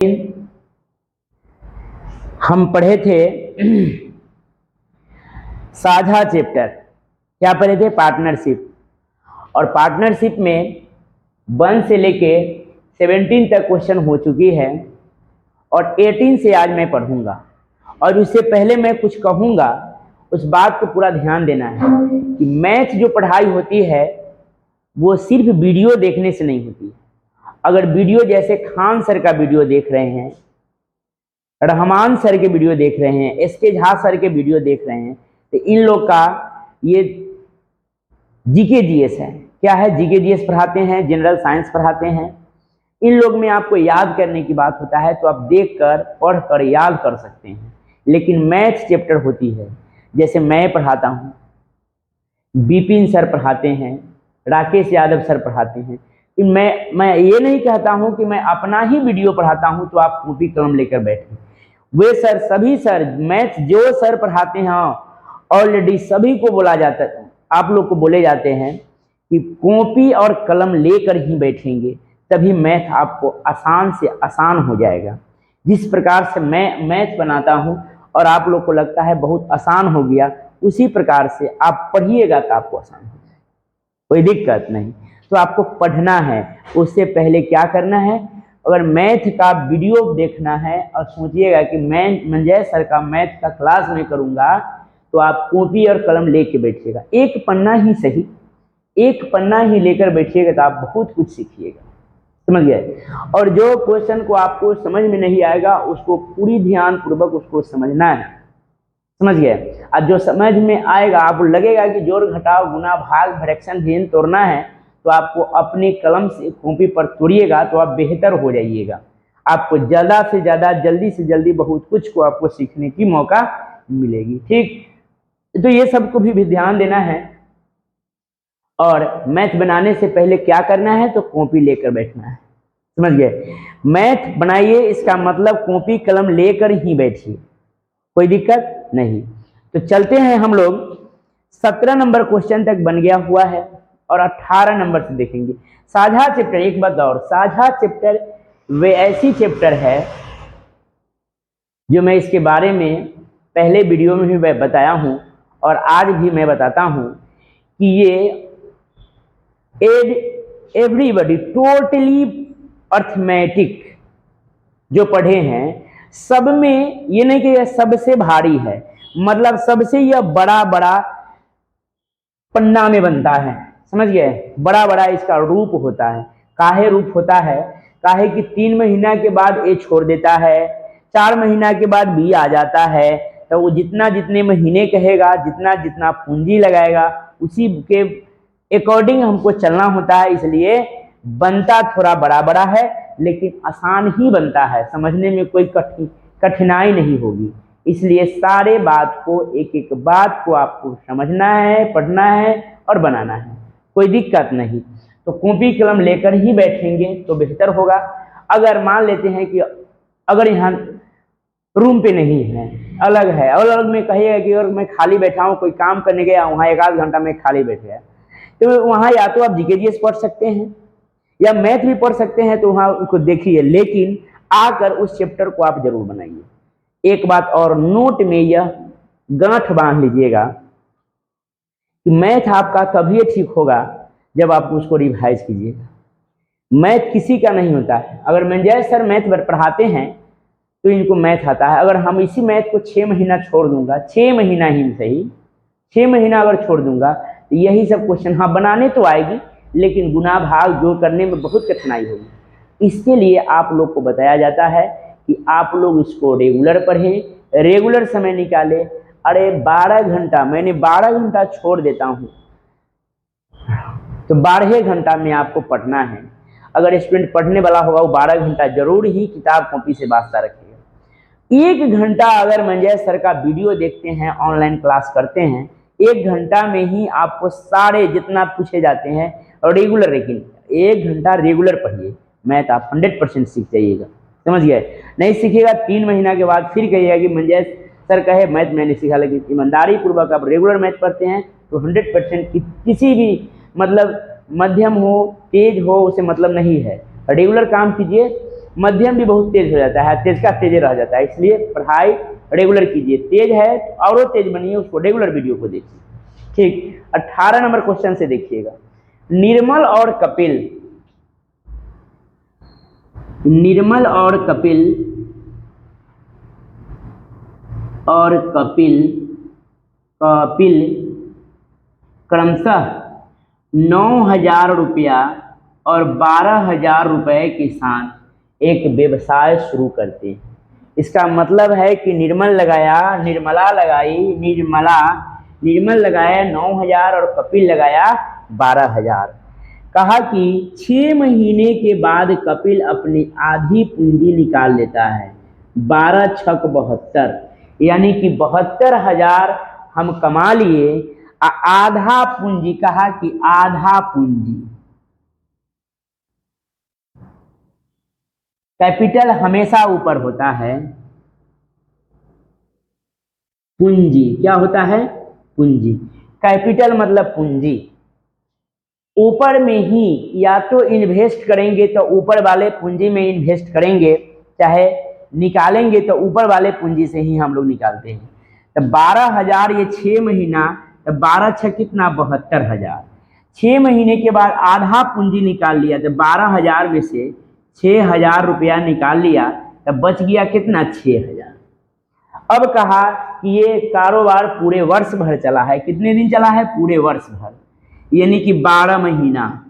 हम पढ़े थे साझा चैप्टर। क्या पढ़े थे? पार्टनरशिप। और पार्टनरशिप में 1 से लेके 17 तक क्वेश्चन हो चुकी है और 18 से आज मैं पढ़ूंगा। और उससे पहले मैं कुछ कहूंगा, उस बात को पूरा ध्यान देना है कि मैथ जो पढ़ाई होती है वो सिर्फ वीडियो देखने से नहीं होती। अगर वीडियो जैसे खान सर का वीडियो देख रहे हैं, रहमान सर के वीडियो देख रहे हैं, एसके झा सर के वीडियो देख रहे हैं, तो इन लोग का ये जीके जीएस है। क्या है? जीके जीएस पढ़ाते हैं, जनरल साइंस पढ़ाते हैं। इन लोग में आपको याद करने की बात होता है तो आप देखकर पढ़कर याद कर सकते हैं। लेकिन मैथ चैप्टर होती है, जैसे मैं पढ़ाता हूँ, बिपिन सर पढ़ाते हैं, राकेश यादव सर पढ़ाते हैं। मैं ये नहीं कहता हूँ कि मैं अपना ही वीडियो पढ़ाता हूँ तो आप कॉपी कलम लेकर बैठे। वे सर, सभी सर, मैथ जो सर पढ़ाते हैं ऑलरेडी सभी को बोला जाता है, आप लोग को बोले जाते हैं कि कॉपी और कलम लेकर ही बैठेंगे तभी मैथ आपको आसान से आसान हो जाएगा। जिस प्रकार से मैं मैथ बनाता हूँ और आप लोग को लगता है बहुत आसान हो गया, उसी प्रकार से आप पढ़िएगा तो आपको आसान हो जाएगा, कोई दिक्कत नहीं। तो आपको पढ़ना है, उससे पहले क्या करना है? अगर मैथ का वीडियो देखना है और सोचिएगा कि मैं मंजय सर का मैथ का क्लास में करूंगा, तो आप कॉपी और कलम लेके बैठिएगा। एक पन्ना ही सही, एक पन्ना ही लेकर बैठिएगा तो आप बहुत कुछ सीखिएगा, समझ गए? और जो क्वेश्चन को आपको समझ में नहीं आएगा उसको पूरी ध्यान पूर्वक उसको समझना है, समझ गए? और जो समझ में आएगा, आपको लगेगा कि जोड़ घटाव गुना भाग फ्रैक्शन भिन्न तोड़ना है, तो आपको अपनी कलम से कॉपी पर तोड़िएगा तो आप बेहतर हो जाइएगा। आपको ज़्यादा से ज़्यादा, जल्दी से जल्दी बहुत कुछ को आपको सीखने की मौका मिलेगी। ठीक, तो ये सबको भी ध्यान देना है। और मैथ बनाने से पहले क्या करना है? तो कॉपी लेकर बैठना है, समझ गए? मैथ बनाइए, इसका मतलब कॉपी कलम लेकर ही बैठिए, कोई दिक्कत नहीं। तो चलते हैं हम लोग। 17 नंबर क्वेश्चन तक बन गया हुआ है और 18 नंबर से देखेंगे। साझा चैप्टर, एक बात और, साझा चैप्टर वे ऐसी चैप्टर है जो मैं इसके बारे में पहले वीडियो में भी बताया हूं और आज भी मैं बताता हूं कि ये एवरीबॉडी टोटली अर्थमेटिक जो पढ़े हैं सब में, ये नहीं कि यह सबसे भारी है, मतलब सबसे यह बड़ा बड़ा पन्ना में बनता है, समझ गए? बड़ा बड़ा इसका रूप होता है। काहे रूप होता है? काहे कि 3 महीना के बाद ए छोड़ देता है, 4 महीना के बाद बी आ जाता है, तो वो जितना जितने महीने कहेगा, जितना जितना पूंजी लगाएगा, उसी के अकॉर्डिंग हमको चलना होता है। इसलिए बनता थोड़ा बड़ा बड़ा है, लेकिन आसान ही बनता है, समझने में कोई कठिनाई नहीं होगी। इसलिए सारे बात को, एक एक बात को आपको समझना है, पढ़ना है और बनाना है, कोई दिक्कत नहीं। तो कॉपी कलम लेकर ही बैठेंगे तो बेहतर होगा। अगर मान लेते हैं कि अगर यहाँ रूम पे नहीं है, अलग है, अलग में कहिएगा कि अगर मैं खाली बैठा हूँ, कोई काम करने गया वहाँ 1 आध घंटा में खाली बैठ गया, तो वहाँ या तो आप जीके जीएस पढ़ सकते हैं या मैथ भी पढ़ सकते हैं, तो वहाँ उसको देखिए, लेकिन आकर उस चैप्टर को आप जरूर बनाइए। एक बात और, नोट में यह गांठ बांध लीजिएगा कि मैथ आपका तभी ठीक होगा जब आप उसको रिवाइज कीजिएगा। मैथ किसी का नहीं होता है। अगर मंजय सर मैथ पढ़ाते हैं तो इनको मैथ आता है। अगर हम इसी मैथ को 6 महीना छोड़ दूंगा, 6 महीना ही सही, 6 महीना अगर छोड़ दूंगा तो यही सब क्वेश्चन, हाँ बनाने तो आएगी, लेकिन गुना भाग जो करने में बहुत कठिनाई होगी। इसके लिए आप लोग को बताया जाता है कि आप लोग इसको रेगुलर पढ़ें, रेगुलर समय निकालें। अरे 12 घंटा, मैंने 12 घंटा छोड़ देता हूँ, तो 12 घंटा में आपको पढ़ना है। अगर स्टूडेंट पढ़ने वाला होगा वो 12 घंटा जरूर ही किताब कॉपी से वास्ता रखेगा। 1 घंटा अगर मंजय सर का वीडियो देखते हैं, ऑनलाइन क्लास करते हैं, 1 घंटा में ही आपको सारे जितना पूछे जाते हैं और रेगुलर, लेकिन 1 घंटा रेगुलर पढ़िए, मैथ आप 100% सीख जाइएगा, समझ गए? नहीं सीखिएगा 3 महीना के बाद फिर कहिएगा कि मंजय सर कहे मैथ मैंने सीखा, लेकिन ईमानदारी पूर्वक आप रेगुलर मैथ पढ़ते हैं तो 100% किसी भी, मतलब मध्यम हो तेज हो, उसे मतलब नहीं है, रेगुलर काम कीजिए। मध्यम भी बहुत तेज हो जाता है, तेज का तेज रह जाता है। इसलिए पढ़ाई रेगुलर कीजिए, तेज है तो और तेज बनिए, उसको रेगुलर वीडियो को देखिए। ठीक, 18 नंबर क्वेश्चन से देखिएगा। निर्मल और कपिल, निर्मल और कपिल क्रमशः 9,000 रुपया और 12,000 रुपये के साथ एक व्यवसाय शुरू करते हैं। इसका मतलब है कि निर्मल लगाया 9,000 और कपिल लगाया 12,000। कहा कि 6 महीने के बाद कपिल अपनी आधी पूंजी निकाल लेता है, 12 छक 72, यानी कि 72,000 हम कमा लिए। आधा पूंजी, कहा कि आधा पूंजी, कैपिटल हमेशा ऊपर होता है, पूंजी क्या होता है, पूंजी, कैपिटल मतलब पूंजी। ऊपर में ही या तो इन्वेस्ट करेंगे तो ऊपर वाले पूंजी में इन्वेस्ट करेंगे, चाहे निकालेंगे तो ऊपर वाले पूंजी से ही हम लोग निकालते हैं। तो 12,000 ये 6 महीना, तो 12 छः कितना 72,000। 6 महीने के बाद आधा पूंजी निकाल लिया, तो 12,000 में से 6,000 रुपया निकाल लिया, तो बच गया कितना 6,000। अब कहा कि ये कारोबार पूरे वर्ष भर चला है, कितने दिन चला है, पूरे वर्ष भर, यानी कि 12 महीना।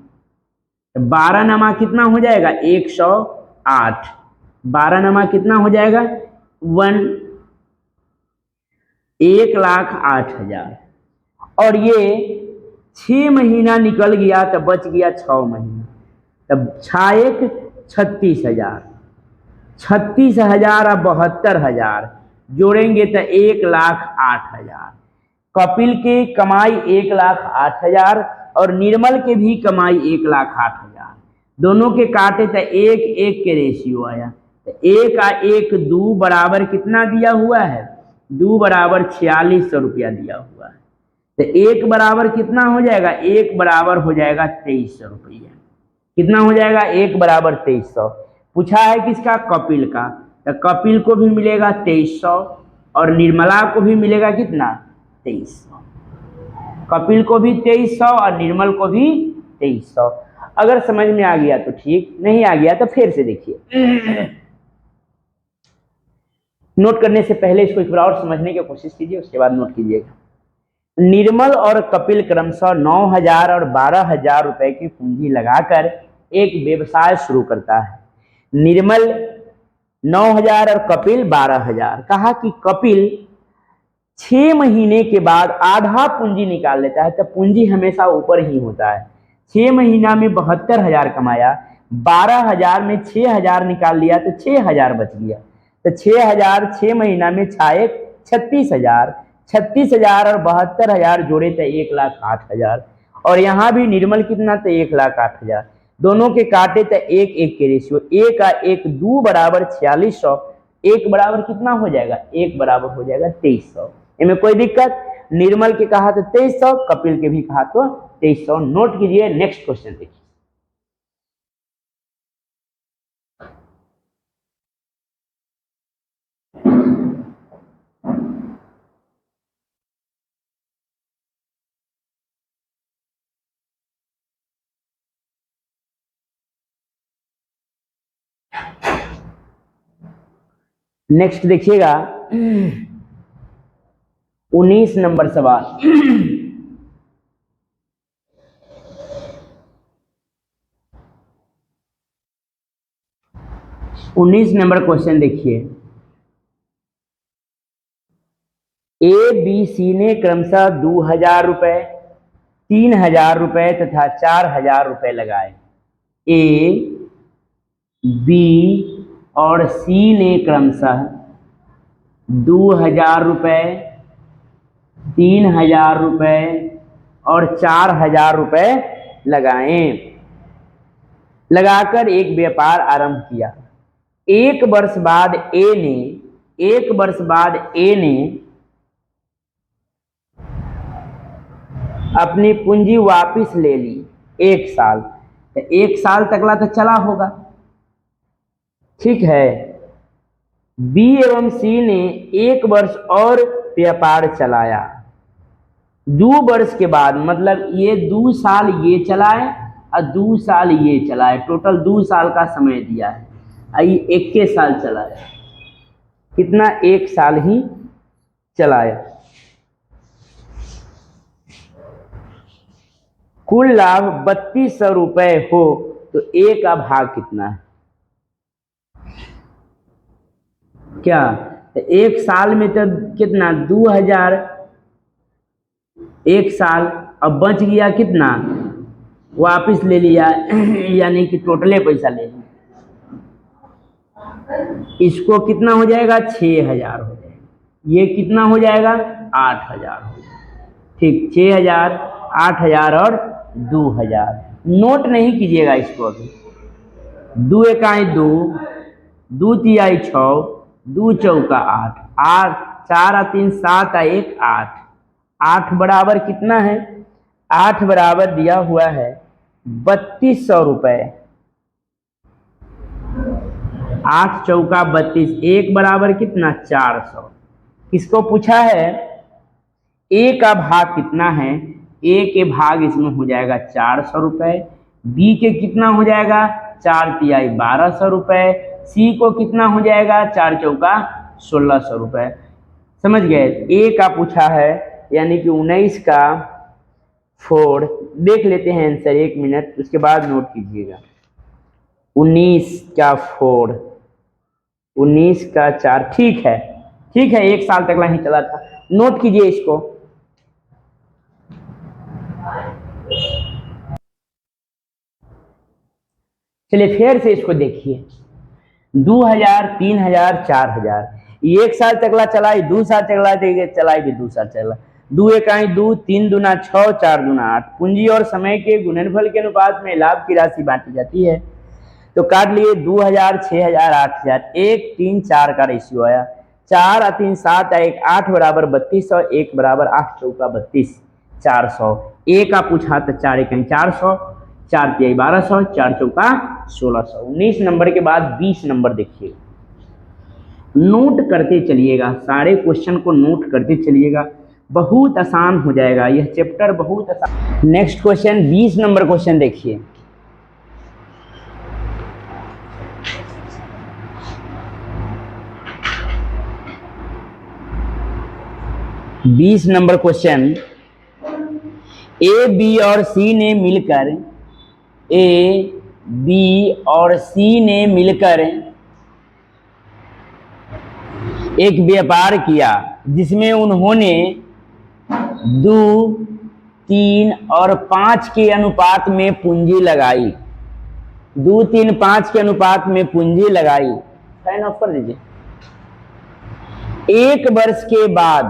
12 नमा कितना हो जाएगा 108, 12 नमा कितना हो जाएगा 1,08,000। और ये 6 महीना निकल गया तो बच गया 6 महीना, तब 6 36,000, 36,000 और 72,000 जोड़ेंगे तो 1,08,000। कपिल की कमाई 1,08,000 और निर्मल के भी कमाई 1,08,000, दोनों के काटे तो 1:1 के रेशियो आया। तो 1 का 1 2 बराबर कितना दिया हुआ है, 2 बराबर 4600 रुपया दिया हुआ है। तो 1 बराबर कितना हो जाएगा, 1 बराबर हो जाएगा 2300 रुपया। कितना हो जाएगा, 1 बराबर 2300। पूछा है किसका, कपिल का, तो कपिल को भी मिलेगा 2300 और निर्मला को भी मिलेगा कितना 2300। कपिल को भी 2300 और निर्मल को भी 2300। अगर समझ में आ गया तो ठीक, नहीं आ गया तो फिर से देखिए। नोट करने से पहले इसको एक बार और समझने की कोशिश कीजिए, उसके बाद नोट कीजिएगा। निर्मल और कपिल क्रमशः 9,000 और 12,000 रुपए की पूंजी लगाकर एक व्यवसाय शुरू करता है। निर्मल 9,000 और कपिल 12,000। कहा कि कपिल 6 महीने के बाद आधा पूंजी निकाल लेता है, तो पूंजी हमेशा ऊपर ही होता है। 6 महीना में 72,000 कमाया, 12,000 में 6,000 निकाल लिया तो 6,000 बच गया। तो 6,000 6 महीना में 36,000, 36,000 और 72,000 जोड़े तो 1,08,000। और यहाँ भी निर्मल कितना, तो 1,08,000, दोनों के काटे तो 1:1 के रेशियो, 1 का 1 2 बराबर 4600, 1 बराबर कितना हो जाएगा, 1 बराबर हो जाएगा 2300। इनमें कोई दिक्कत, निर्मल के कहा तो 2300, कपिल के भी कहा तो 2300। नोट कीजिए, नेक्स्ट क्वेश्चन देखिए। नेक्स्ट देखिएगा 19 नंबर सवाल। 19 नंबर क्वेश्चन देखिए। ए बी सी ने क्रमशः 2,000 रुपए, 3,000 रुपए तथा 4,000 रुपए लगाए। ए बी और सी ने क्रमशः 2,000 रुपए, 3,000 रुपए और 4,000 रुपए लगाएं, लगाकर एक व्यापार आरंभ किया। एक वर्ष बाद ए ने अपनी पूंजी वापस ले ली 1 साल। तो 1 साल तकला तो चला होगा, ठीक है। बी एवं सी ने 1 वर्ष और व्यापार चलाया। 2 वर्ष के बाद, मतलब ये 2 साल ये चलाए और 2 साल ये चलाए, टोटल 2 साल का समय दिया है। आई 21 साल चलाया, कितना 1 साल ही चलाया। कुल लाभ 3200 रुपए हो तो ए का भाग कितना है? क्या तो 1 साल में तो कितना 2000, 1 साल, अब बच गया कितना, वापिस ले लिया यानी कि टोटले पैसा ले लिया। इसको कितना हो जाएगा 6000 हो जाएगा, ये कितना हो जाएगा 8000 हो जाएगा। ठीक, 6000, 8000 और 2000। नोट नहीं कीजिएगा इसको अभी। 2 एकाई 2, 2 तिहाई 6, 2 चौका 8, 8 4 और 3 7 और 1 8। 8 बराबर कितना है? 8 बराबर दिया हुआ है 3200 रुपए। 8 चौका 32, 1 बराबर कितना 400। किसको पूछा है? ए का भाग कितना है? ए के भाग इसमें हो जाएगा 400 रुपए। बी के कितना हो जाएगा 4 तिहाई 1200 रुपए। सी को कितना हो जाएगा 4 चौका 1600 रुपए। समझ गए? ए का पूछा है यानी कि 19 का 4। देख लेते हैं आंसर 1 मिनट, उसके बाद नोट कीजिएगा। 19 का 4, 19 का 4। ठीक है, ठीक है, 1 साल तक ही चला था। नोट कीजिए इसको। चलिए फिर से इसको देखिए। 2000, 3000, 4000, 1 साल तकला चलाई, 2 साल तकला चलाई भी 2 साल चला। 2 एकाई 2, 3 दूना 6, 4 दूना 8। पूंजी और समय के गुणनफल के अनुपात में लाभ की राशि बांटी जाती है। तो काट लिए 2000, 6000, 8000, 1 3 4 का रेशियो आया। 4 और 3 7 और 1 8 बराबर 3200, 1 बराबर 8 चौका 32, 400। ए का पूछा तो 4 एकाई 400, 4 तिहाई 1200, 4 चौका 1600। 19 नंबर के बाद 20 नंबर देखिए। नोट करते चलिएगा, सारे क्वेश्चन को नोट करते चलिएगा, बहुत आसान हो जाएगा यह चैप्टर, बहुत आसान। नेक्स्ट क्वेश्चन 20 नंबर क्वेश्चन देखिए। बीस नंबर क्वेश्चन, ए बी और सी ने मिलकर, ए बी और सी ने मिलकर एक व्यापार किया जिसमें उन्होंने 2, 3 और 5 के अनुपात में पूंजी लगाई। 2, 3, 5 के अनुपात में पूंजी लगाई। फैन ऑफ कर दीजिए। 1 वर्ष के बाद,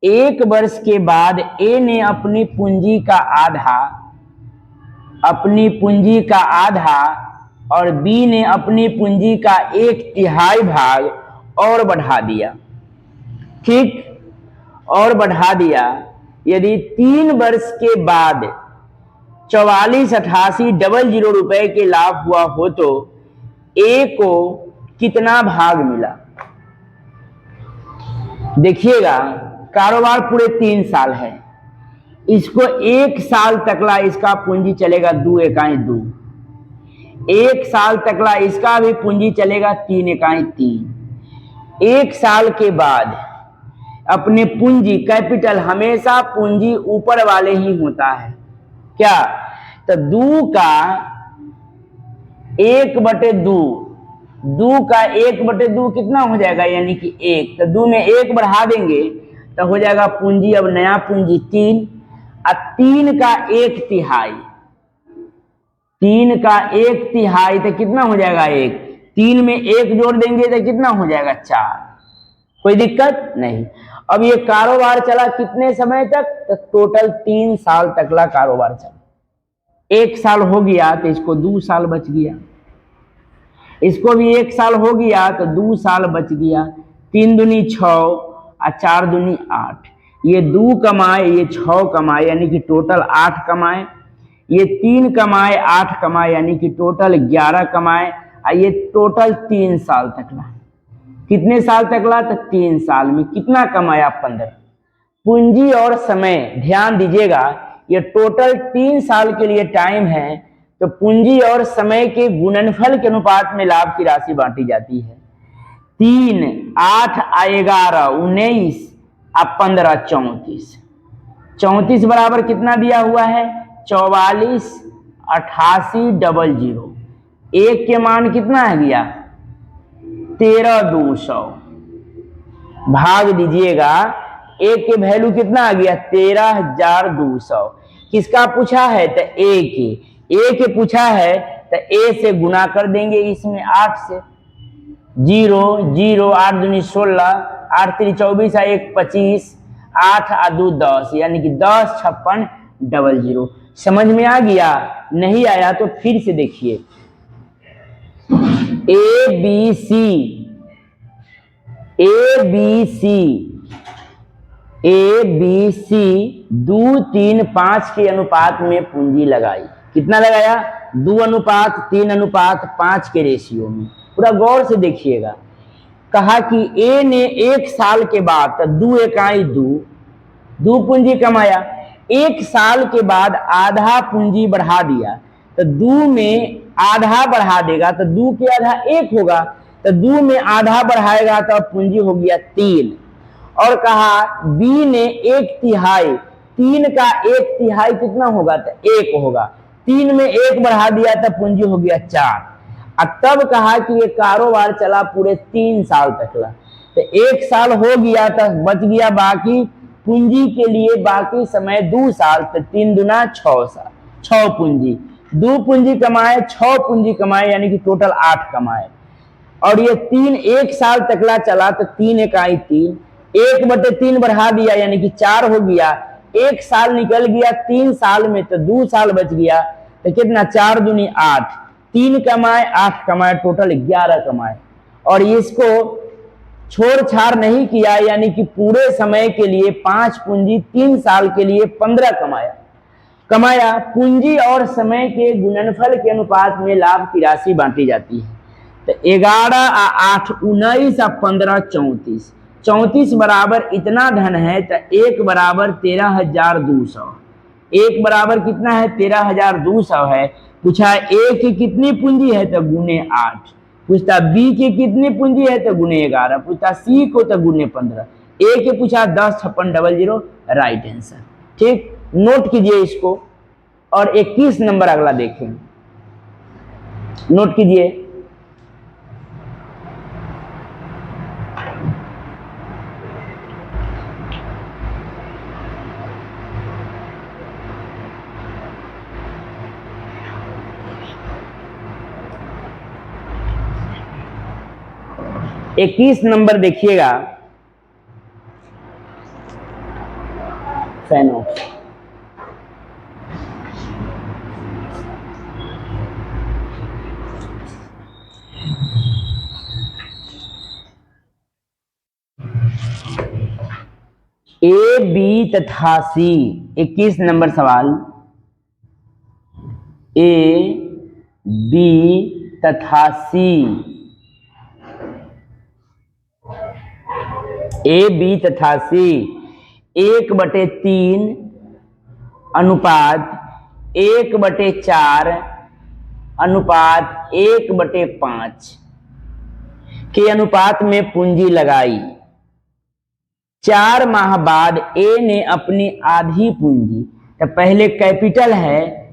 1 वर्ष के बाद ए ने अपनी पूंजी का आधा और बी ने अपनी पूंजी का 1/3 भाग और बढ़ा दिया। ठीक, और बढ़ा दिया। यदि 3 वर्ष के बाद 448800 रुपए के लाभ हुआ हो तो ए को कितना भाग मिला? देखिएगा, कारोबार पूरे 3 साल है। इसको 1 साल तकला इसका पूंजी चलेगा 2 एकाई 2। 1 साल तकला इसका भी पूंजी चलेगा 3 एकाई 3। 1 साल के बाद अपने पूंजी, कैपिटल, हमेशा पूंजी ऊपर वाले ही होता है। क्या? तो 2 का 1/2, 2 का 1/2 कितना हो जाएगा? यानी कि 1। तो 2 में 1 बढ़ा देंगे तो हो जाएगा पूंजी, अब नया पूंजी 3। और 3 का 1/3, 3 का 1/3 तो कितना हो जाएगा? 1। 3 में 1 जोड़ देंगे तो कितना हो जाएगा? 4। कोई दिक्कत नहीं। अब ये कारोबार चला कितने समय तक? तो टोटल 3 साल तकला कारोबार चला। 1 साल हो गया तो इसको 2 साल बच गया। इसको भी 1 साल हो गया तो 2 साल बच गया। 3 दूनी 6 और 4 दूनी 8। ये 2 कमाए, ये 6 कमाए, यानी कि टोटल 8 कमाए। ये 3 कमाए, 8 कमाए, यानी कि टोटल 11 कमाए। और ये टोटल 3 साल तक ला। कितने साल तक ला? तो 3 साल में कितना कमाया? 15। पूंजी और समय ध्यान दीजिएगा, ये टोटल 3 साल के लिए टाइम है, तो पूंजी और समय के गुणनफल के अनुपात में लाभ की राशि बांटी जाती है। 3, 8, 11, 19 और 15, 34। 34 बराबर कितना दिया हुआ है? 44, 88, 00। एक के मान कितना आ गया? 13,200। भाग दीजिएगा, एक के वैल्यू कितना आ गया? 13,200। किसका पूछा है? तो ए के पूछा है, तो ए से गुना कर देंगे इसमें 8 से। 0 0 8 दूनी 16, 8 3 24, 1 25, 8 और 2 10, यानी कि 10 56 00। समझ में आ गया? नहीं आया तो फिर से देखिए। ए बी सी 2 3 5 के अनुपात में पूंजी लगाई। कितना लगाया? 2:3:5 के रेशियो में। पूरा गौर से देखिएगा। कहा कि ए ने 1 साल के बाद, तो 2 इकाई 2 पूंजी कमाया। 1 साल के बाद आधा पूंजी बढ़ा दिया, तो 2 में आधा बढ़ा देगा तो 2 के आधा 1 होगा, तो 2 में आधा बढ़ाएगा तो पूंजी हो गया 3। और कहा बी ने 1/3, 3 का 1/3 कितना होगा? तो 1 होगा। 3 में 1 बढ़ा दिया तो पूंजी हो गया 4। और तब कहा कि ये कारोबार चला पूरे 3 साल तक ला, तो 1 साल हो गया तो बच गया बाकी पूंजी के लिए बाकी समय 2 साल, तो 3 दूना 6 साल, 6 पूंजी। 2 पूंजी कमाए, 6 पूंजी कमाए, यानी कि टोटल 8 कमाए। और ये 3 1 साल तकला चला, तो 3 इकाई 3, 1/3 बढ़ा दिया यानी कि 4 हो गया। 1 साल निकल गया 3 साल में, तो 2 साल बच गया, तो कितना? 4 दूनी 8, 3 कमाए 8 कमाए, टोटल 11 कमाए। और इसको छोड़ छाड़ नहीं किया, यानी कि पूरे समय के लिए 5 पूंजी, 3 साल के लिए 15 कमाया। पूंजी और समय के गुणनफल के अनुपात में लाभ की राशि बांटी जाती है। तो 11 और 8 19 और 15 34। 34 बराबर इतना धन है, तो 1 बराबर 13,200। 1 बराबर कितना है? 13,200 है। पूछा ए की कितनी पूंजी है? तो गुने 8। पूछता बी की कितनी पूंजी है? तो गुने 11। पूछता सी को तो गुने 15। ए के पूछा 10 56 00, राइट आंसर। ठीक, नोट कीजिए इसको। और 21 नंबर अगला देखें, नोट कीजिए। इक्कीस नंबर देखिएगा, फैन ऑफ। ए बी तथा सी, 21 नंबर सवाल। ए बी तथा सी, ए बी तथा सी 1/3 अनुपात 1/4 अनुपात 1/5 के अनुपात में पूंजी लगाई। 4 माह बाद ए ने अपनी आधी पूंजी, तो पहले कैपिटल है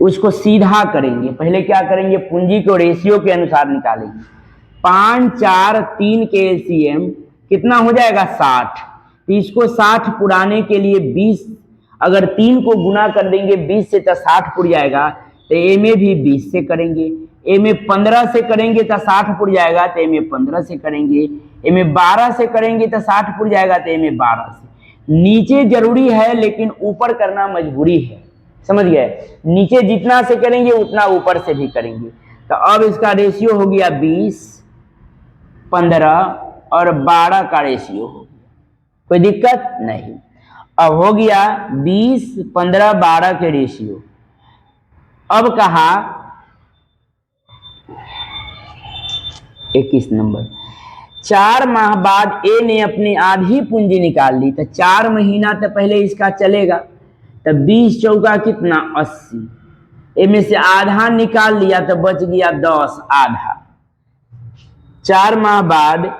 उसको सीधा करेंगे। पहले क्या करेंगे? पूंजी को रेशियो के अनुसार निकालेंगे। 5 4 3 के एलसीएम कितना हो जाएगा? 60। तो इसको 60 पुराने के लिए 20, अगर 3 को गुना कर देंगे 20 से तो 60 पुर जाएगा। तो ए में भी 20 से करेंगे, ए में 15 से करेंगे तो 60 पुर जाएगा, तो ए में 15 से करेंगे, ए में 12 से करेंगे तो 60 पुर जाएगा, तो ए में 12 से। नीचे जरूरी है लेकिन ऊपर करना मजबूरी है, समझ गए? नीचे जितना से करेंगे उतना ऊपर से भी करेंगे। तो अब इसका रेशियो हो गया 20 15 और 12 का रेशियो हो गया, कोई दिक्कत नहीं। अब हो गया 20 15 12 के रेशियो। अब कहा 21 नंबर। 4 माह बाद ए ने अपनी आधी पूंजी निकाल ली, तो 4 महीना तो पहले इसका चलेगा, तो 20 चौका कितना 80, इनमें से आधा निकाल लिया तो बच गया 10, आधा। 4 माह बाद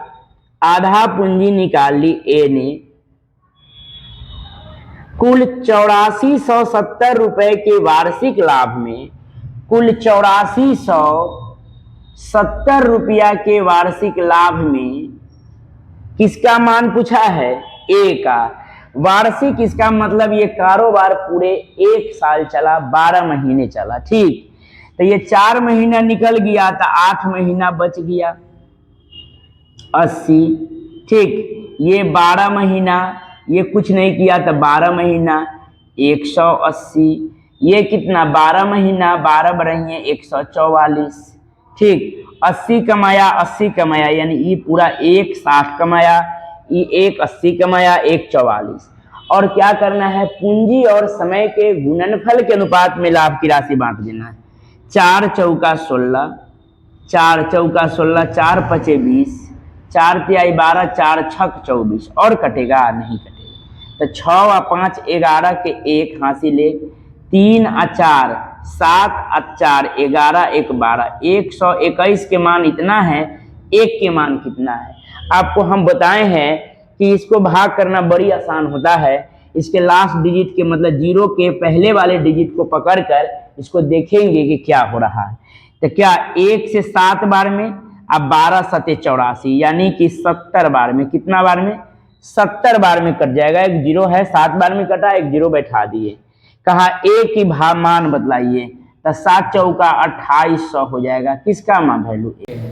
आधा पूंजी निकाल ली ए ने, कुल 8470 रुपए के वार्षिक लाभ में, कुल 8470 रुपया के वार्षिक लाभ में किसका मान पूछा है, ए का। वार्षिक इसका मतलब ये कारोबार पूरे 1 साल चला, 12 महीने चला, ठीक। तो ये 4 महीना निकल गया तो 8 महीना बच गया 80, ठीक। ये 12 महीना, ये कुछ नहीं किया तो 12 महीना 180, ये कितना 12 महीना 12 बढ़ाइए 144, ठीक। 80 कमाया 80 कमाया, यानी ये पूरा 1 60 कमाया, ये 1 80 कमाया 1 44। और क्या करना है, पूंजी और समय के गुणनफल के अनुपात में लाभ की राशि बांट देना है। 4 चौका 16, 4 चौका 16, 4 पचे 20, 4 तिहाई 12, 4 छक 24, और कटेगा नहीं कटेगा। तो 6 और 5 11 के 1 हासिल 3 और 4 7 और 4 11 1 12, 121 के मान इतना है, 1 के मान कितना है। आपको हम बताए हैं कि इसको भाग करना बड़ी आसान होता है। इसके लास्ट डिजिट के मतलब 0 के पहले वाले डिजिट को पकड़कर इसको देखेंगे कि क्या हो रहा है। तो क्या 1 से 7 बार में, अब 12 सते 84, यानी कि 70 बार में, कितना बार में 70 बार में कट जाएगा। एक 0 है, 7 बार में कटा, एक 0 बैठा दिए। कहा ए की मान बदलाइए, तो 7 चौका 2800 हो जाएगा। किसका मान वैल्यू ए है।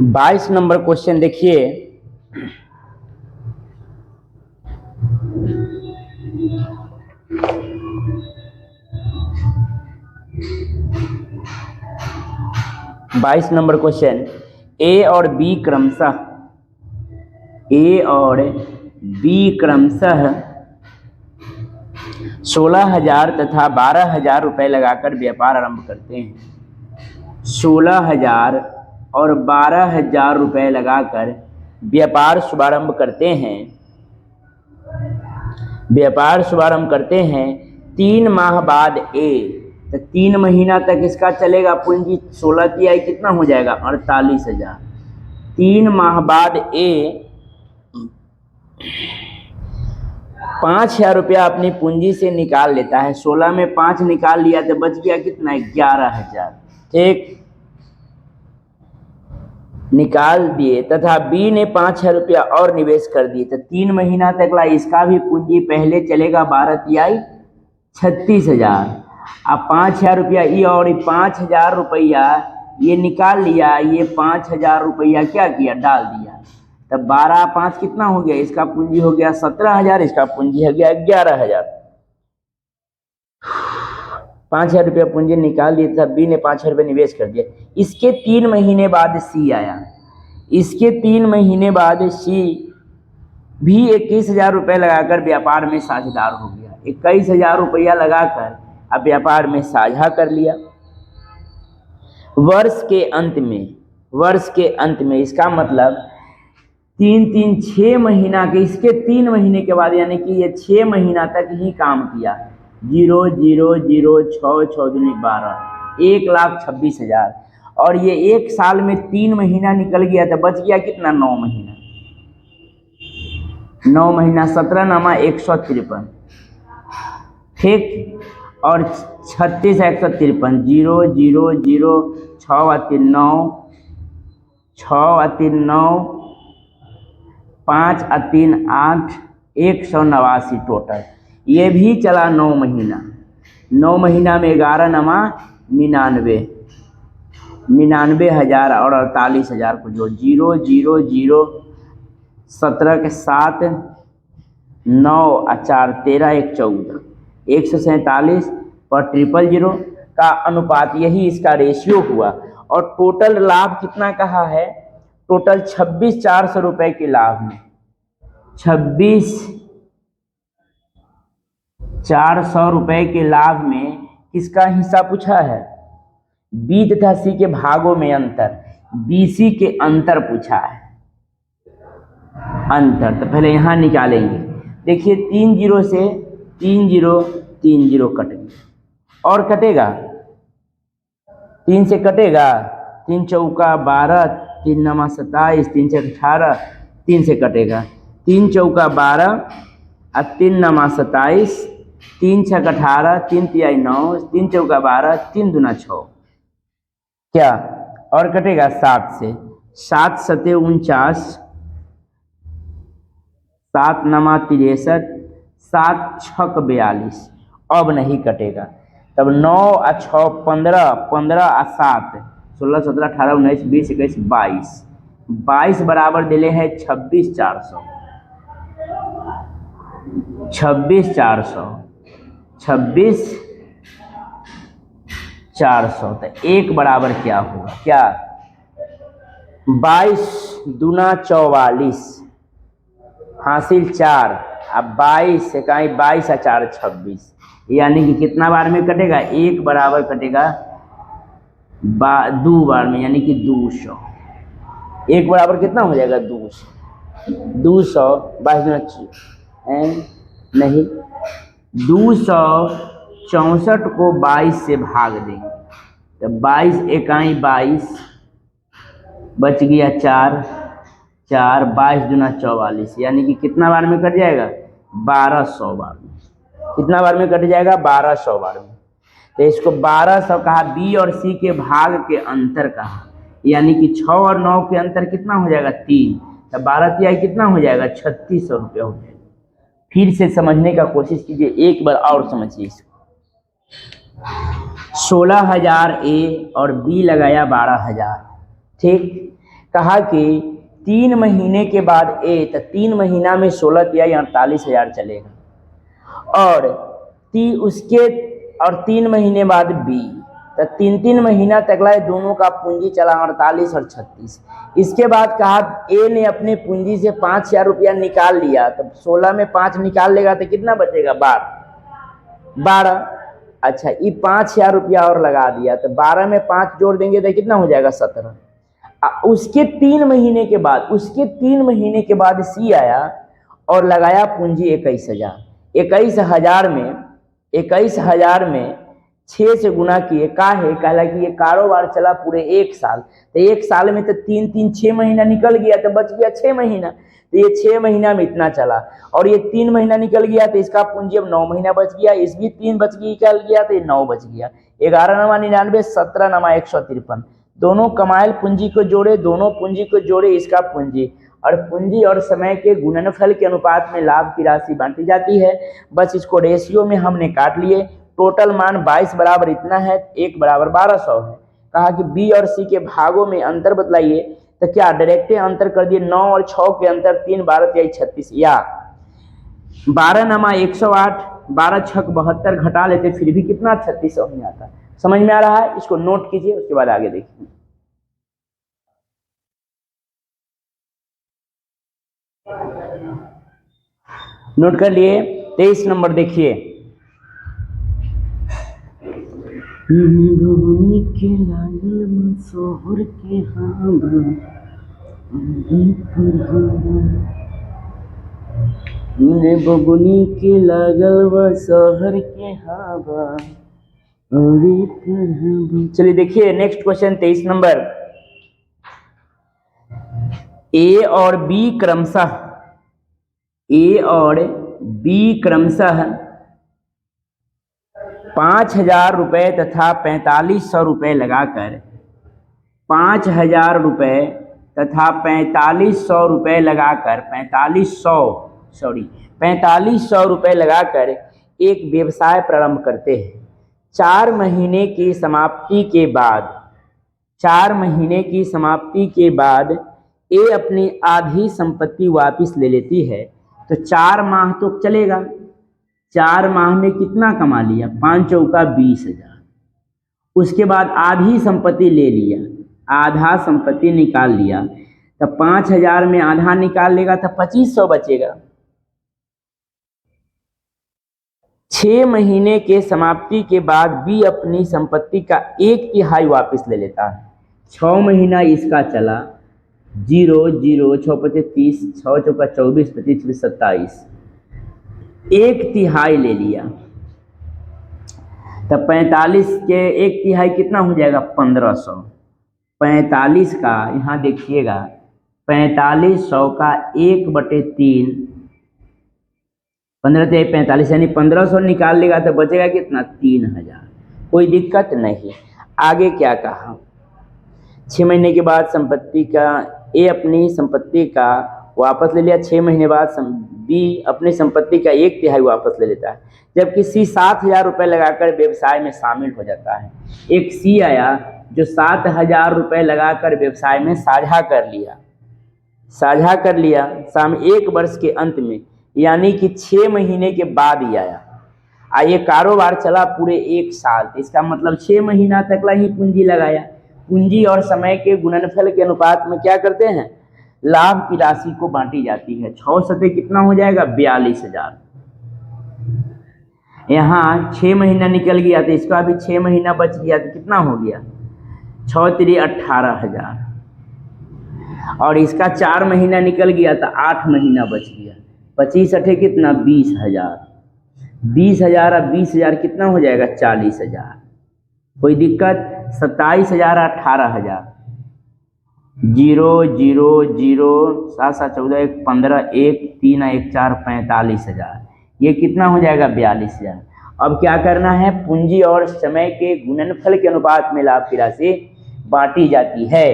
22 नंबर क्वेश्चन देखिए, बाईस नंबर क्वेश्चन, ए और बी क्रमशः 16,000 तथा 12,000 रुपए लगाकर व्यापार आरंभ करते हैं। 16,000 और 12,000 रुपए लगाकर व्यापार शुभारंभ करते हैं। व्यापार शुभारंभ करते हैं। 3 माह बाद ए, तो 3 महीना तक इसका चलेगा। पूंजी 16 तिहाई कितना हो जाएगा 48,000। 3 माह बाद ए 5,000 रुपया अपनी पूंजी से निकाल लेता है। 16 में 5 निकाल लिया तो बच गया कितना 11,000, ठीक, निकाल दिए। तथा बी ने 5,000 रुपया और निवेश कर दिए, तो 3 महीना तक ला इसका भी पूंजी पहले चलेगा 12 तिहाई 36,000। अब 5,000 रुपया ये और 5,000 रुपया ये निकाल लिया, ये 5,000 रुपया क्या किया डाल दिया, तब 12 5 कितना हो गया, इसका पूंजी हो गया 17,000, इसका पूंजी हो गया 11,000। 5,000 रुपया पूंजी निकाल दिया था, बी ने 5,000 रुपये निवेश कर दिया। इसके 3 महीने बाद सी आया। इसके 3 महीने बाद सी भी 21,000 रुपये लगाकर व्यापार में साझेदार हो गया। 21,000 रुपया लगाकर अब व्यापार में साझा कर लिया। वर्ष के अंत में इसका मतलब 3 6 महीना के, इसके 3 महीने के बाद, यानी कि ये 6 महीना तक ही काम किया। 0 0 0 6 6 दूनी 12, 1,26,000। और ये 1 साल में 3 महीना निकल गया तो बच गया कितना 9 महीना। 9 महीना 17 नामा 153, ठीक। और 36 153, 0 0 0 6 3 9, 6 3 9, 5 3 8, 189 टोटल। ये भी चला 9 महीना। 9 महीना में 11 नमा 99,000 और 48,000 को जो 0 0 0 17 के 7 9 और 4 13 1 14, 147 पर 000 का अनुपात, यही इसका रेशियो हुआ। और टोटल लाभ कितना कहा है, टोटल 26,400 रुपए के लाभ में 26,400 रुपए के लाभ में किसका हिस्सा पूछा है, बी तथा सी के भागों में अंतर, बीसी के अंतर पूछा है, अंतर। तो पहले यहाँ निकालेंगे। देखिए 3 जीरो से 3 जीरो 3 जीरो कट गया, और कटेगा 3 से कटेगा, 3 चौका 12, 3 नमा 27, 3 से 18, 3 से कटेगा, 3 चौका 12 और 3 नमा 27, 3 छक 18, 3 तिहाई 9, 3 चौका 12, 3 दूना 6, क्या और कटेगा 7 से, 7 सते 49, 7 नमा 63, 7 छक 42, अब नहीं कटेगा। तब 9 और 6 15, 15 और 7 16 17 18 19 20 21 22, 22 बराबर दिले है 26,400, 26,400, 26,400। तो एक बराबर क्या होगा, क्या 22 दूना 44 हासिल 4, अब 22 इकाई 22 और 4 26, यानी कि कितना बार में कटेगा, एक बराबर कटेगा 2 बार में, यानी कि 200। एक बराबर कितना हो जाएगा 200, 200 22 नहीं 264 को 22 से भाग देंगे, तो 22 इकाई 22 बच गया 4, 4 22 दूना 44, यानी कि कितना बार में कट जाएगा 1200 बार में, कितना बार में कट जाएगा 1200 बार में। तो इसको 1200 कहा, बी और सी के भाग के अंतर कहा, यानी कि 6 और 9 के अंतर कितना हो जाएगा 3, तो 12 तिहाई कितना हो जाएगा 3600 रुपये हो जाएगा। फिर से समझने का कोशिश कीजिए, एक बार और समझिए इसको। 16,000 ए और बी लगाया 12,000, ठीक। कहा कि 3 महीने के बाद ए, तो 3 महीना में 16 तिहाई 48,000 चलेगा, और उसके और 3 महीने बाद बी, तो 3 महीना तक लाए दोनों का पूंजी चला 48 और 36। इसके बाद कहा ए ने अपने पूंजी से 5,000 रुपया निकाल लिया, तो 16 में 5 निकाल लेगा तो कितना बचेगा 12। अच्छा, ये 5,000 रुपया और लगा दिया, तो 12 में 5 जोड़ देंगे तो कितना हो जाएगा 17। उसके 3 महीने के बाद, सी आया और लगाया पूंजी 21,000। 21,000 में 6 से गुना किए, कहला कि ये कारोबार चला पूरे 1 साल, तो 1 साल में तो 3 3 6 महीना निकल गया, तो बच गया 6 महीना, तो ये 6 महीना में इतना चला, और ये 3 महीना निकल गया, तो इसका पूंजी अब 9 महीना बच गया, इसमें 3 बच निकल गया, तो ये 9 बच गया। 11 नमा 99, 17 नमा 153, दोनों कमायल पूंजी को जोड़े, दोनों पूंजी को जोड़े, इसका पूंजी, और पूंजी और समय के गुणनफल के अनुपात में लाभ की राशि बांटी जाती है। बस इसको रेशियो में हमने काट लिए, टोटल मान 22 बराबर इतना है, 1 बराबर 1200 है। कहा कि बी और सी के भागों में अंतर बतलाइए, तो क्या डायरेक्ट अंतर कर दिए, 9 और 6 के अंतर 3 12 तिहाई 36, या 12 नमा 108, 12 छक 72 घटा लेते फिर भी कितना 3600 नहीं आता। समझ में आ रहा है, इसको नोट कीजिए, उसके बाद आगे देखिए। नोट कर लिए। 23 नंबर देखिए, सोहर के बबुनी के लागल बा शहर के हवा। चलिए देखिए नेक्स्ट क्वेश्चन 23 नंबर। ए और बी क्रमशः 5,000 रुपये तथा 4,500 रुपये लगाकर 5,000 रुपये तथा 4,500 रुपये लगाकर 4,500 रुपये लगाकर एक व्यवसाय प्रारंभ करते हैं। 4 महीने की समाप्ति के बाद ए अपनी आधी संपत्ति वापस ले लेती है, तो 4 माह तो चलेगा। 4 माह में कितना कमा लिया, 5 चौका 20,000। उसके बाद आधी संपत्ति ले लिया, आधा संपत्ति निकाल लिया, तो 5,000 में आधा निकाल लेगा तो 2,500 बचेगा। 6 महीने के समाप्ति के बाद बी अपनी संपत्ति का 1/3 वापस ले लेता है। 6 महीना इसका चला, 0 0 6 25 30 6 चौका 24 25 26 27, 1/3 ले लिया। तब 45 के 1/3 कितना हो जाएगा? 1500। 45 का यहाँ देखिएगा, 4500 का 1/3, 15 से 45 यानी 1500 निकाल लेगा तो बचेगा कितना? 3000। कोई दिक्कत नहीं। आगे क्या कहा? 6 महीने के बाद संपत्ति का ए अपनी संपत्ति का वापस ले लिया। 6 महीने बाद बी अपनी संपत्ति का 1/3 वापस ले लेता है, जबकि सी 7000 रुपये लगाकर व्यवसाय में शामिल हो जाता है। एक सी आया जो 7000 रुपये लगाकर व्यवसाय में साझा कर लिया शाम 1 वर्ष के अंत में, यानी कि 6 महीने के बाद ही आया। ये कारोबार चला पूरे 1 साल। इसका मतलब 6 महीना तक ही पूंजी लगाया। पूंजी और समय के गुणनफल के अनुपात में क्या करते हैं? लाभ की राशि को बांटी जाती है। 6 सते कितना हो जाएगा? 42000। यहाँ 6 महीना निकल गया तो इसका भी 6 महीना बच गया तो कितना हो गया? 6 3 18000। और इसका 4 महीना निकल गया तो 8 महीना बच गया। 25 अठे कितना? 20000। 20000 और 20000 कितना हो जाएगा? 40000। कोई दिक्कत? 27000 18000। 0 0 0 7 7 14 1 15 1 3 1 4 45000। ये कितना हो जाएगा? 42000। अब क्या करना है? पूंजी और समय के गुणनफल के अनुपात में लाभ की राशि बांटी जाती है।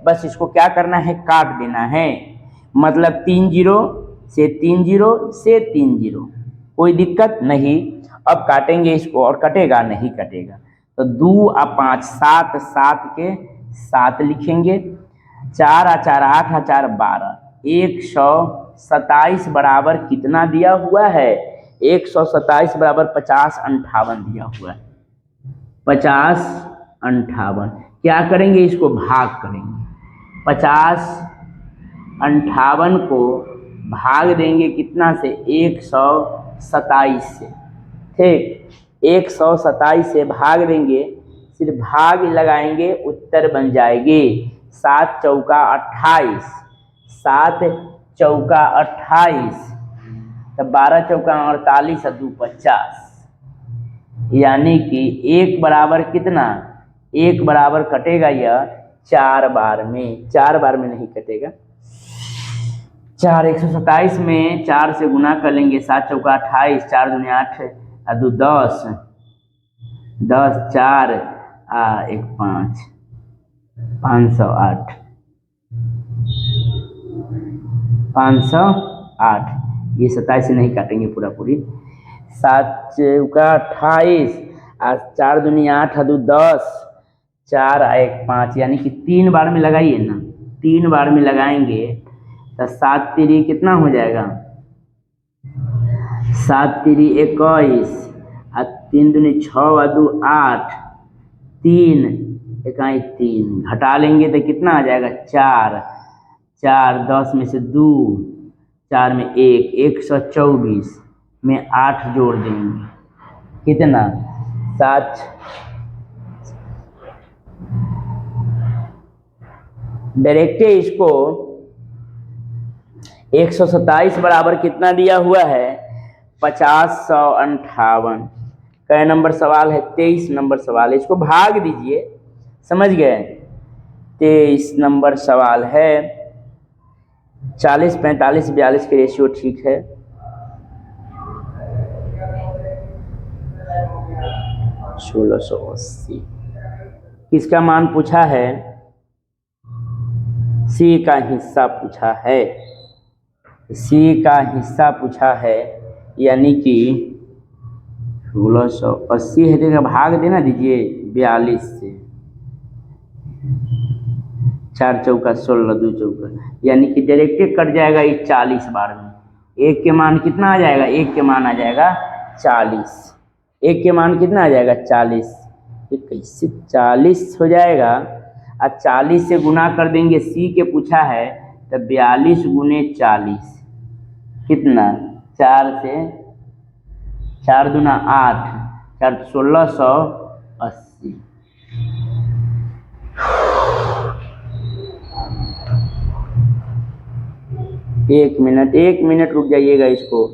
बस इसको क्या करना है? काट देना है। मतलब 3 0 से 3 0 से 3 0। कोई दिक्कत नहीं। अब काटेंगे इसको और कटेगा? नहीं कटेगा। तो 2 और 5 7 7 के 7 लिखेंगे। 4 और 4 8 और 4 12। 127 बराबर कितना दिया हुआ है? 127 बराबर 50 58 दिया हुआ है। 50 58 क्या करेंगे? इसको भाग करेंगे। 50 58 को भाग देंगे कितना से? 127 से। ठीक, 127 से भाग देंगे, सिर्फ भाग लगाएंगे, उत्तर बन जाएगी 7 चौका 28। 7 चौका 28, तब 12 चौका 48 और 2 50, यानी कि 1 बराबर कितना? 1 बराबर कटेगा यह 4 बार में। 4 बार में नहीं कटेगा। 4 127 में 4 से गुना कर लेंगे। 7 चौका 28, 4 दूनी 8 और 2 10, 10 4 1 5, 508। 508 ये 27 से नहीं काटेंगे पूरा पूरी। 7 चौका 28 और 4 दूनी 8 और 2 10, 4 1 5, यानी कि 3 बार में लगाइए ना। 3 बार में लगाएंगे तो 7 3 कितना हो जाएगा? 7 3 21 और 3 दूनी 6 और 2 8, 3 1 3 घटा लेंगे तो कितना आ जाएगा? 4 4 10 में से 2, 4 में 1, 124 में 8 जोड़ देंगे कितना? 7। डायरेक्ट इसको 127 बराबर कितना दिया हुआ है? 5058। कै नंबर सवाल है? 23 नंबर सवाल है। इसको भाग दीजिए, समझ गए? 23 नंबर सवाल है। 40 45 42 के रेशियो ठीक है। सोलह 1680 किसका मान पूछा है? सी का हिस्सा पूछा है। सी का हिस्सा पूछा है, यानी कि 1680 है। देगा भाग देना दीजिए 42 से। 4 चौका 16, 2 चौका, यानी कि डायरेक्ट कट जाएगा ये 40 बार में। 1 के मान कितना आ जाएगा? 1 के मान आ जाएगा 40। 1 के मान कितना आ जाएगा? 40। ये कैसे 40 हो जाएगा? और 40 से गुना कर देंगे। सी के पूछा है तो 42 गुने 40 कितना? 4 से 4 दूना 8, 4 1680। एक मिनट रुक जाइएगा इसको।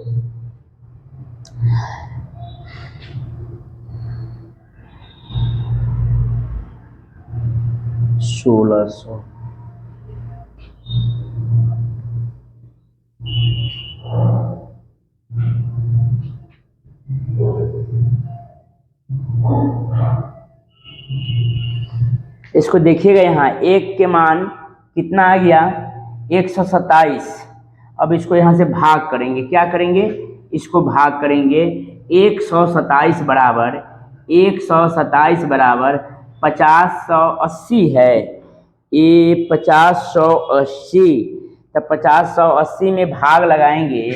सोलह सौ इसको देखिएगा, यहाँ एक के मान कितना आ गया 127। अब इसको यहाँ से भाग करेंगे, क्या करेंगे, इसको भाग करेंगे। 127 बराबर 127 बराबर 50/180 है, ये 50/180। तब 50/180 में भाग लगाएंगे,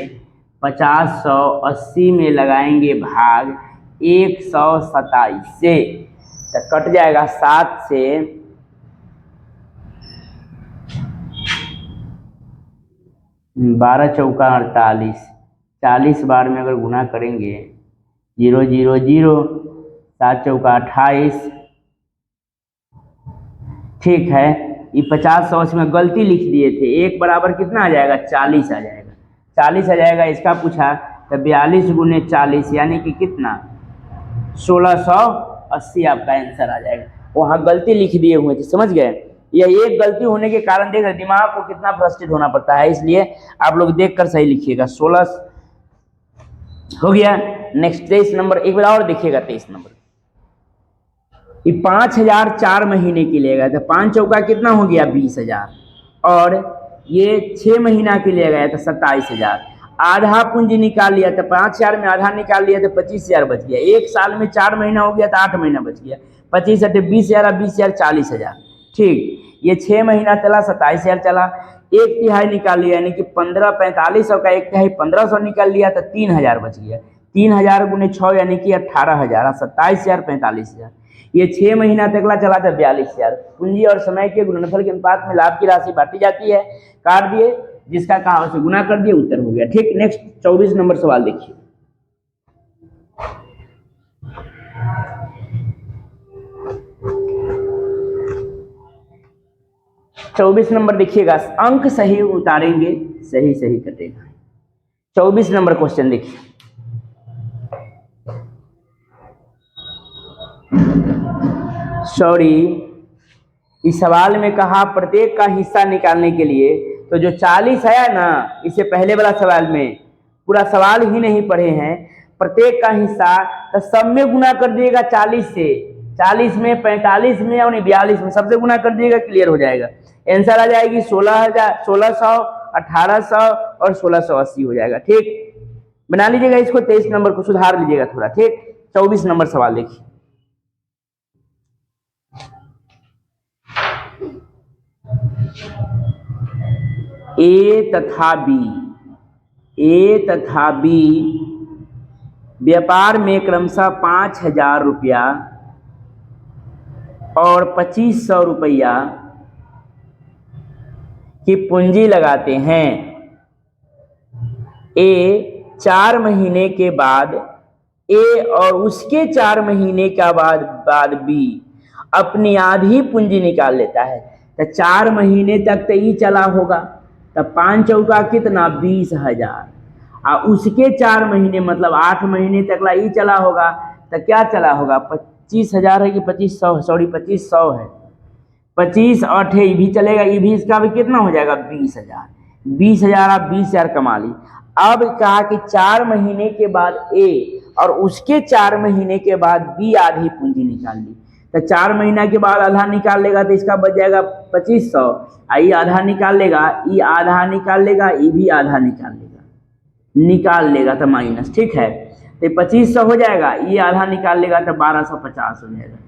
50/180 में लगाएंगे भाग 127 से, तो कट जाएगा 7 से 12 चौका 48, 40 बार में अगर गुना करेंगे 0 0 0, 7 चौका 28। ठीक है, ये 50/100 में गलती लिख दिए थे, एक बराबर कितना आ जाएगा 40 आ जाएगा, 40 आ जाएगा। इसका पूछा तो 42 गुने 40 यानी कि कितना 1680 आपका आंसर आ जाएगा। वहाँ गलती लिख दिए हुए थे, समझ गए। यह एक गलती होने के कारण देख रहे दिमाग को कितना फ्रस्ट्रेट होना पड़ता है, इसलिए आप लोग देखकर सही लिखिएगा। 16 हो गया। नेक्स्ट 23 नंबर एक बार और देखिएगा। 23 नंबर ये 5000 4 महीने के लिए गया था, 5 चौका कितना हो गया 20,000, और ये 6 महीना के लिए गया था 27,000। आधा पूंजी निकाल लिया था, 5000 में आधा निकाल लिया तो 25,000 बच गया। एक साल में 4 महीना हो गया तो 8 महीना बच गया। 25 अटे 20,000, 20,000 40,000। ठीक, ये 6 महीना चला 27,000 चला, एक तिहाई निकाल लिया यानी कि 15 4500 का एक तिहाई 1500 निकाल लिया तो 3000 बच गया। 3000 गुने 6 यानी कि 18,000, 27,000 45,000। ये 6 महीना तकला चला था 42,000। पूंजी और समय के गुणनफल के अनुपात में लाभ की राशि बांटी जाती है। काट दिए, जिसका कहा उसे गुना कर दिए, उत्तर हो गया। ठीक, नेक्स्ट 24 नंबर सवाल देखिए। चौबीस नंबर देखिएगा, अंक सही उतारेंगे सही सही कटेगा। 24 नंबर क्वेश्चन देखिए। सॉरी, इस सवाल में कहा प्रत्येक का हिस्सा निकालने के लिए, तो जो 40 आया ना, इससे पहले वाला सवाल में पूरा सवाल ही नहीं पढ़े हैं, प्रत्येक का हिस्सा तो सब में गुना कर दिएगा 40 से, 40 में 45 में और 42 में सबसे गुना कर दिएगा, क्लियर हो जाएगा। आंसर आ जाएगी 16,000, 1600, 1800 और 1680 हो जाएगा। ठीक, बना लीजिएगा इसको। 23 नंबर को सुधार लीजिएगा थोड़ा। ठीक, 24 नंबर सवाल देखिए। ए तथा बी व्यापार में क्रमशः 5,000 रुपया और 2,500 रुपया की पूंजी लगाते हैं। ए 4 महीने के बाद ए और उसके 4 महीने का बाद बी अपनी आधी पूंजी निकाल लेता है। तो 4 महीने तक तो ये चला होगा, तब 5 चौका कितना 20,000, और उसके 4 महीने मतलब 8 महीने तक ला ये चला होगा, तो क्या चला होगा 25,000 है कि 2500, सॉरी 2500 है, 25 8 ये भी चलेगा, ये भी, इसका भी कितना हो जाएगा 20,000। 20,000 आप 20,000 कमा ली। अब कहा कि 4 महीने के बाद ए और उसके 4 महीने के बाद बी आधी पूंजी निकाल ली। तो 4 महीना के बाद आधा निकाल लेगा तो इसका बच जाएगा 2500, ये आधा निकाल लेगा, ये आधा निकाल लेगा, ये भी आधा निकाल लेगा तो माइनस। ठीक है, तो 2500 हो जाएगा, ये आधा निकाल लेगा तो 1250 हो जाएगा।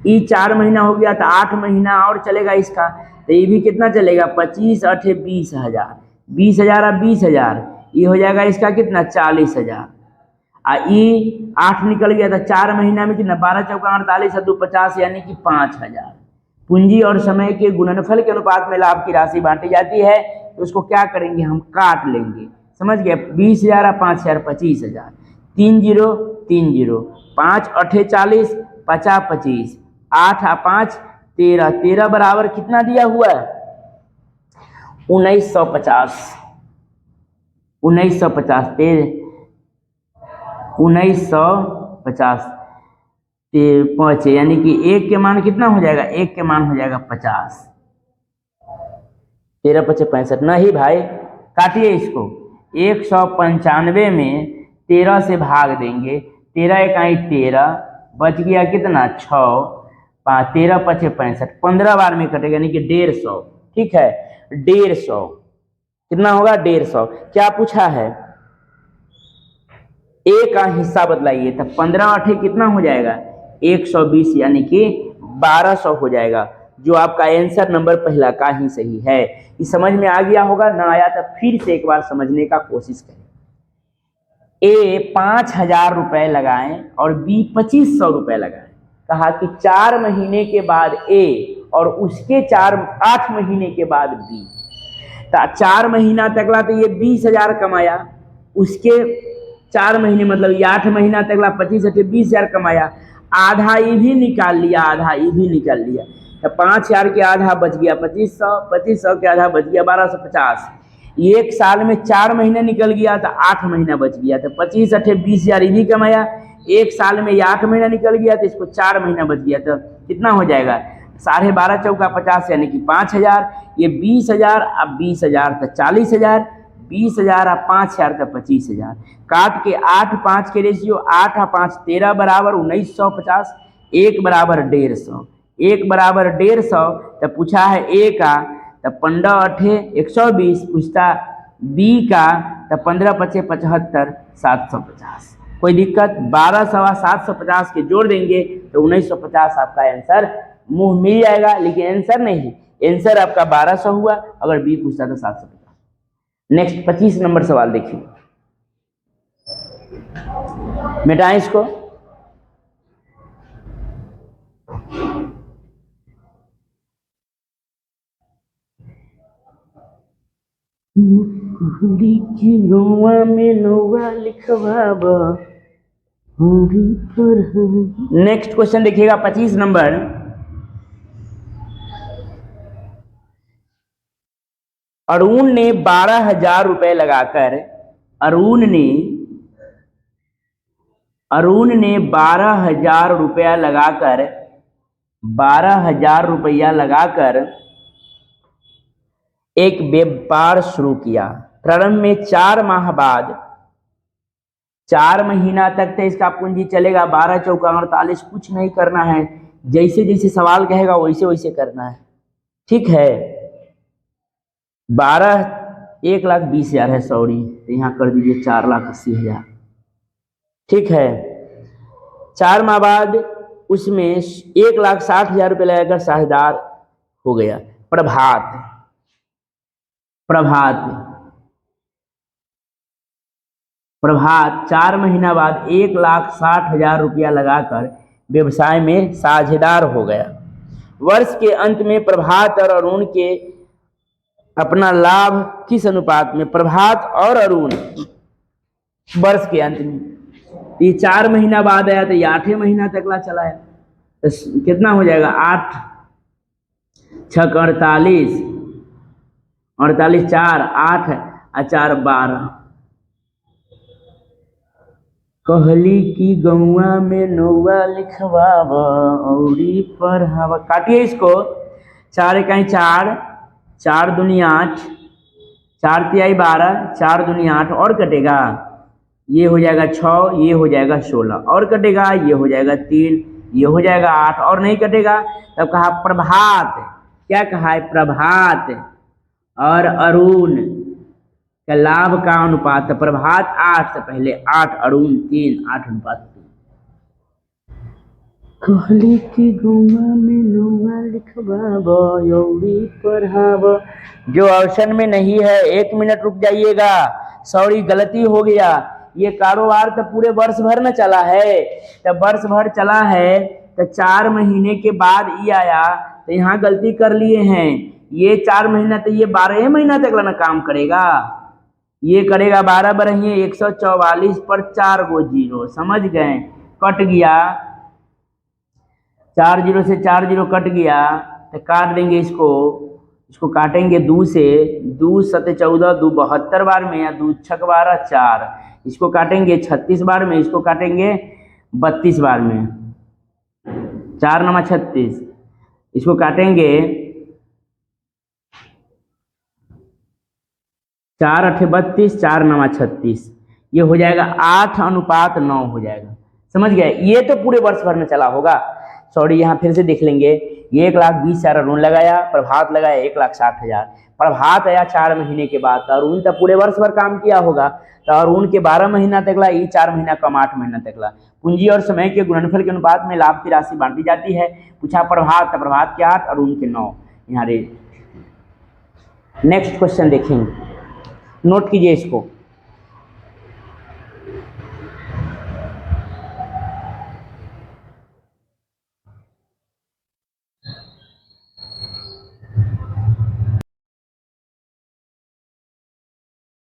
ये 4 महीना हो गया तो 8 महीना और चलेगा इसका, तो ये भी कितना चलेगा 25 8 20,000, 20,000 और 20,000, ये हो जाएगा इसका कितना 40,000। ये 8 निकल गया तो 4 महीना में कितना 12 चौका 48 2 50 यानी कि 5,000। पूंजी और समय के गुणनफल के अनुपात में लाभ की राशि बांटी जाती है, तो उसको क्या करेंगे हम काट लेंगे, समझ गए। 20,000 और 5,000 25,000, 3 0 3 जीरो, 5 अठे 40, 50 25, 8 आ 5 13, 13 बराबर कितना दिया हुआ है 1950, 1950 1950 5, यानी कि एक के मान कितना हो जाएगा, एक के मान हो जाएगा 50, 13 पचे 65, नहीं भाई काटिए इसको, 195 में 13 से भाग देंगे, 13 इकाई 13, बच गया कितना 6, 5 13 पचे 65, 15 बार में कटेगा यानी कि 150, ठीक है 150, कितना होगा 150। क्या पूछा है ए का हिस्सा बदलाइए, तब 15 अठे कितना हो जाएगा 120, यानी कि 1200 हो जाएगा, जो आपका आंसर नंबर पहला का ही सही है। ये समझ में आ गया होगा, ना आया तो फिर से एक बार समझने का कोशिश करें। ए 5000 रुपए लगाएं और बी 2500 रुपए लगाएं, कहा कि 4 महीने के बाद ए और उसके 8 महीने के बाद बी, 4 महीना तकला तो ये 20,000 कमाया, उसके 4 महीने मतलब ये 8 महीना तकला 25 अठे 20,000 कमाया, आधा ये भी निकाल लिया, आधा ये भी निकाल लिया, तो 5,000 के आधा बच गया 2500, 2500 के आधा बच गया 1250, एक साल में 4 महीने निकल गया तो 8 महीना बच गया, तो 25 अठे 20,000 ये भी कमाया, एक साल में 8 महीना निकल गया तो इसको 4 महीना बच गया, तो कितना हो जाएगा 12.5 चौका 50 यानी कि 5,000, ये 20,000 अब 20,000 तो 40,000, 20,000 अब 5,000 तो 25,000, काट के 8 5 के रेशियो 8 आ 5 13 बराबर 1950, 1 बराबर 150, 1 बराबर 150, तो पूछा है ए का, तो 15 अठे 120, पूछता बी का, तो 15 पचे 75, 750, कोई दिक्कत, 1200 750 के जोड़ देंगे तो 1950 आपका आंसर मुंह मिल जाएगा, लेकिन आंसर नहीं, आंसर आपका 1200 हुआ, अगर बी पूछता तो 750। नेक्स्ट 25 नंबर सवाल देखिए, मिटाएं इसको, नेक्स्ट क्वेश्चन देखिएगा 25 नंबर, अरुण ने 12,000 रुपए लगाकर, अरुण ने 12,000 रुपया लगाकर, 12,000 रुपया लगाकर एक व्यापार शुरू किया। प्रारंभ में 4 माह बाद, 4 महीना तक तो इसका पूंजी चलेगा, 12 चौका 48, कुछ नहीं करना है, जैसे जैसे सवाल कहेगा वैसे वैसे करना है, ठीक है। 1,20,000 है, सॉरी, तो यहाँ कर दीजिए 4,80,000, ठीक है। 4 माह बाद उसमें 1,60,000 रुपये लगाकर साझेदार हो गया। प्रभात 4 महीना बाद 1,60,000 रुपया लगाकर व्यवसाय में साझेदार हो गया। वर्ष के अंत में प्रभात और अरुण के अपना लाभ किस अनुपात में, प्रभात और अरुण वर्ष के अंत में, ये 4 महीना बाद आया तो ये 8 महीना तकला चलाया, तो कितना हो जाएगा 8 6 48, 48 4 8 और 4 12, कहली की गौआ में नौआ लिखवावा औरी पढ़ावा, काटिए इसको, 4 इकाई 4, 4 दूनी 8, 4 तिहाई 12, 4 दूनी 8, और कटेगा ये हो जाएगा 6, ये हो जाएगा 16, और कटेगा ये हो जाएगा 3, ये हो जाएगा 8, और नहीं कटेगा, तब कहा प्रभात, क्या कहा है प्रभात और अरुण का लाभ का अनुपात, प्रभात 8 से पहले 8, अरुण 3, 8:3। कहली की गौआ में नौआ लिखवावा औरी पढ़ावा, जो ऑप्शन में नहीं है 1 मिनट रुक जाइएगा, सॉरी गलती हो गया, ये कारोबार तो पूरे वर्ष भर में चला है, तो वर्ष भर चला है तो 4 महीने के बाद ये आया, तो यहाँ गलती कर लिए हैं, ये 4 महीना तो ये 12 महीना तक ना काम करेगा, ये करेगा 12 बरहिए 144 पर 4 गो जीरो, समझ गए, कट गया 4 जीरो से 4 जीरो कट गया, तो काट देंगे इसको, इसको काटेंगे 2 से, 2 सत 14, 2 72 बार में, या 2 छक 12 4, इसको काटेंगे 36 बार में, इसको काटेंगे 32 बार में, 4 नमा 36, इसको काटेंगे 4 8 32, 4 नमा 36, ये हो जाएगा 8:9 हो जाएगा, समझ गए। ये तो पूरे वर्ष भर में चला होगा, सॉरी यहाँ फिर से देख लेंगे। ये 1,20,000 अरुण लगाया, प्रभात लगाया 1,60,000, प्रभात आया 4 महीने के बाद, तो अरुण तो पूरे वर्ष भर काम किया होगा, तो अरुण के 12 महीना तकला, ये 4 महीना कम 8 महीना तकला। पूंजी और समय के गुणनफल के अनुपात में लाभ की राशि बांटी जाती है। पूछा प्रभात, तो प्रभात के 8, अरुण के 9, यहाँ रे। नेक्स्ट क्वेश्चन देखेंगे, नोट कीजिए इसको।